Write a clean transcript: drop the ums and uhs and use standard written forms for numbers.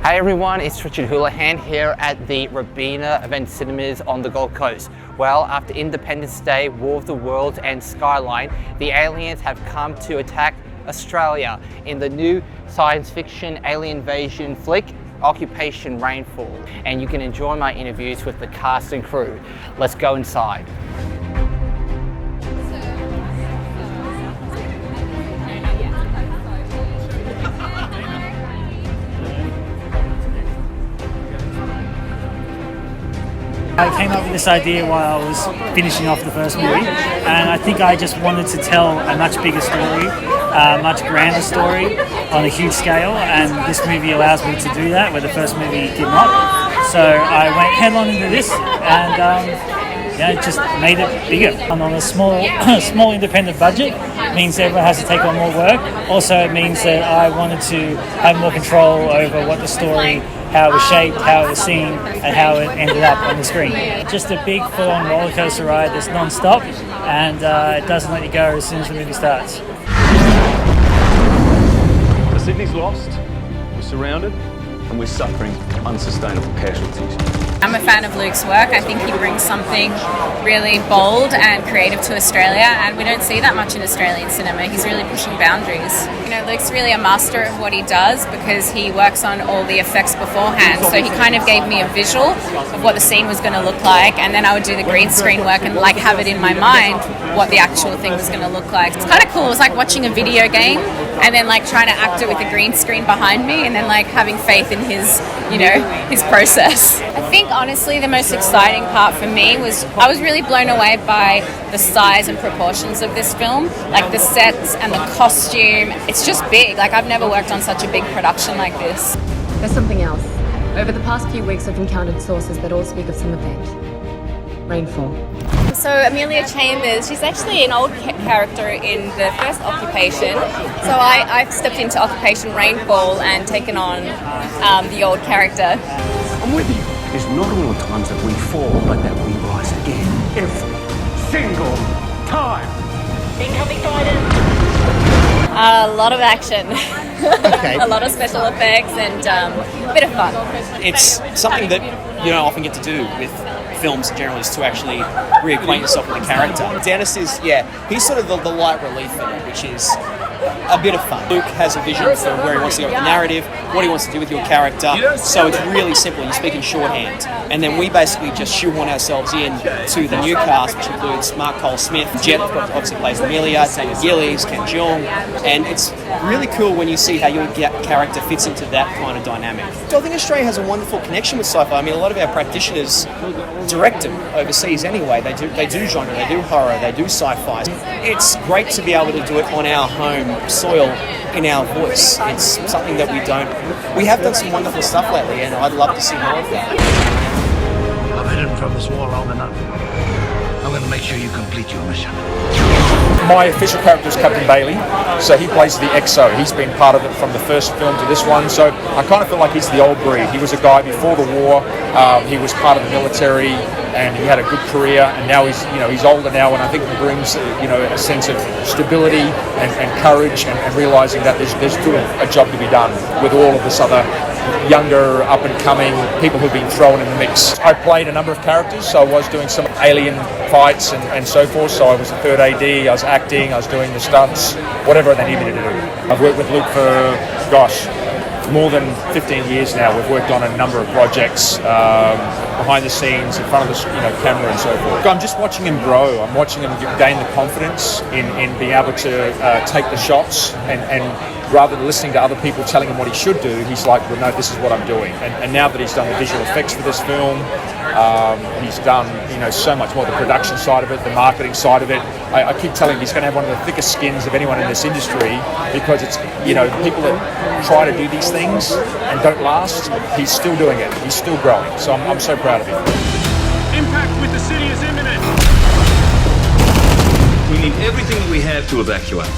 Hey everyone, it's Richard Houlihan here at the Robina Event Cinemas on the Gold Coast. Well, after Independence Day, War of the Worlds and Skyline, the aliens have come to attack Australia in the new science fiction alien invasion flick, Occupation Rainfall. And you can enjoy my interviews with the cast and crew. Let's go inside. I came up with this idea while I was finishing off the first movie, and I think I just wanted to tell a much bigger story, a much grander story on a huge scale, and this movie allows me to do that, where the first movie did not. So I went headlong into this, and just made it bigger. And on a small independent budget means everyone has to take on more work. Also, it means that I wanted to have more control over what the story, how it was shaped, how it was seen, and how it ended up on the screen. Just a big full-on roller coaster ride that's non-stop, and it doesn't let you go as soon as the movie starts. Sydney's lost, we're surrounded, and we're suffering unsustainable casualties. I'm a fan of Luke's work. I think he brings something really bold and creative to Australia, and we don't see that much in Australian cinema. He's really pushing boundaries. Luke's really a master of what he does because he works on all the effects beforehand. So he kind of gave me a visual of what the scene was going to look like, and then I would do the green screen work and have it in my mind what the actual thing was going to look like. It's kind of cool. It was like watching a video game and then trying to act it with a green screen behind me, and then having faith in his process. I think honestly the most exciting part for me was I was really blown away by the size and proportions of this film, the sets and the costume. It's just big. I've never worked on such a big production like this. There's something else. Over the past few weeks I've encountered sources that all speak of some event. Rainfall. So Amelia Chambers, she's actually an old character in the first Occupation. So I've stepped into Occupation Rainfall and taken on the old character. I'm with you. It's not all the times that we fall, but that we rise again. Every single time. Incoming guidance. A lot of action. Okay. A lot of special effects and a bit of fun. It's something that you don't often get to do with films generally, is to actually reacquaint yourself with the character. Dennis is, he's sort of the light relief in it, which is a bit of fun. Luke has a vision for where he wants to go with the narrative, what he wants to do with your character, so it's really simple. You speak in shorthand, and then we basically just shoehorn ourselves in to the new cast, which includes Mark Cole-Smith, Jet obviously plays Amelia, Gillies, Jeong, and it's really cool when you see how your character fits into that kind of dynamic. So I think Australia has a wonderful connection with sci-fi. I mean, a lot of our practitioners direct them overseas anyway. They do genre, they do horror, they do sci-fi. It's great to be able to do it on our home soil in our voice. It's something that we have done some wonderful stuff lately, and I'd love to see more of that. I've hidden from this war long enough. I'm going to make sure you complete your mission. My official character is Captain Bailey, so he plays the XO. He's been part of it from the first film to this one, so I kind of feel like he's the old breed. He was a guy before the war, he was part of the military, and he had a good career, and now he's older now, and I think he brings a sense of stability and courage, and realising that there's still a job to be done with all of this other younger, up-and-coming people who've been thrown in the mix. I played a number of characters, so I was doing some alien fights and so forth, so I was the third AD, I was acting, I was doing the stunts, whatever they needed me to do. I've worked with Luke for, more than 15 years now. We've worked on a number of projects, behind the scenes, in front of the camera and so forth. I'm just watching him grow. I'm watching him gain the confidence in being able to take the shots, and rather than listening to other people telling him what he should do, he's like, well, no, this is what I'm doing. And now that he's done the visual effects for this film, he's done so much more, the production side of it, the marketing side of it. I keep telling him he's going to have one of the thickest skins of anyone in this industry, because it's people that try to do these things and don't last, he's still doing it, he's still growing, so I'm so proud of him. Impact with the city is imminent. We need everything we have to evacuate.